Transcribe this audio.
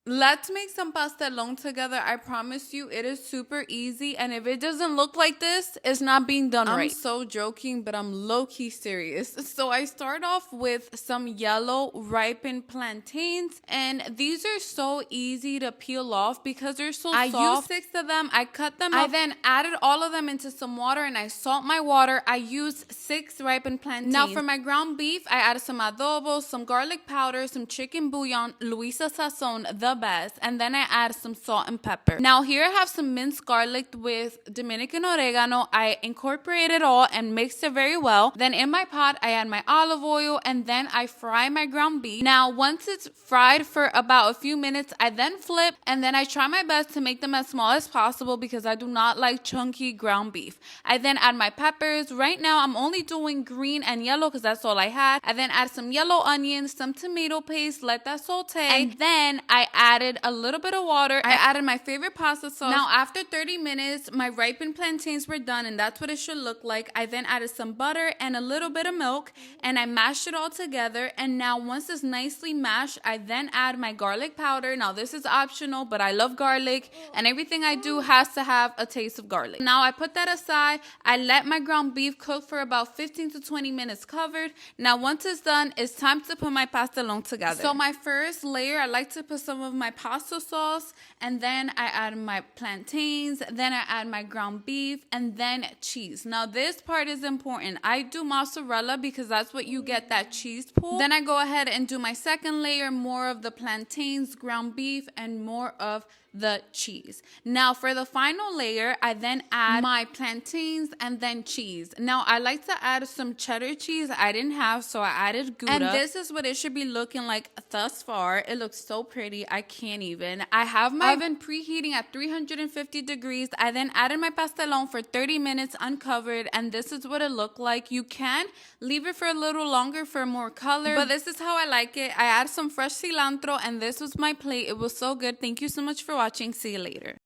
Let's make some pastelon together. I promise you it is super easy. And if it doesn't look like this, it's not being done right. I'm so joking, but I'm low-key serious. So I start off with some yellow ripened plantains. And these are so easy to peel off because they're so soft. I used 6 of them. I cut them up. I then added all of them into some water and I salt my water. I used 6 ripened plantains. Now for my ground beef, I added some adobo, some garlic powder, some chicken bouillon, Luisa Sazon, the best, and then I add some salt and pepper. Now here I have some minced garlic with Dominican oregano. I incorporate it all and mix it very well. Then in my pot I add my olive oil and then I fry my ground beef. Now once it's fried for about a few minutes, I then flip and then I try my best to make them as small as possible because I do not like chunky ground beef. I then add my peppers. Right now I'm only doing green and yellow because that's all I had. I then add some yellow onions, some tomato paste, let that saute, and then I added a little bit of water. I added my favorite pasta sauce. Now after 30 minutes, my ripened plantains were done and that's what it should look like. I then added some butter and a little bit of milk and I mashed it all together. And now once it's nicely mashed, I then add my garlic powder. Now this is optional, but I love garlic and everything I do has to have a taste of garlic. Now I put that aside. I let my ground beef cook for about 15 to 20 minutes covered. Now once it's done, it's time to put my pastelon together. So my first layer, I like to put some of my pasta sauce and then I add my plantains, then I add my ground beef and then cheese. Now this part is important. I do mozzarella because that's what you get, that cheese pool. Then I go ahead and do my second layer, more of the plantains, ground beef and more of the cheese. Now for the final layer, I then add my plantains and then cheese. Now I like to add some cheddar cheese. I didn't have, so I added Gouda. And this is what it should be looking like thus far. It looks so pretty. I can't even. I have my oven preheating at 350 degrees. I then added my pastelon for 30 minutes uncovered and this is what it looked like. You can leave it for a little longer for more color, but this is how I like it. I added some fresh cilantro and this was my plate. It was so good. Thank you so much for watching. See you later.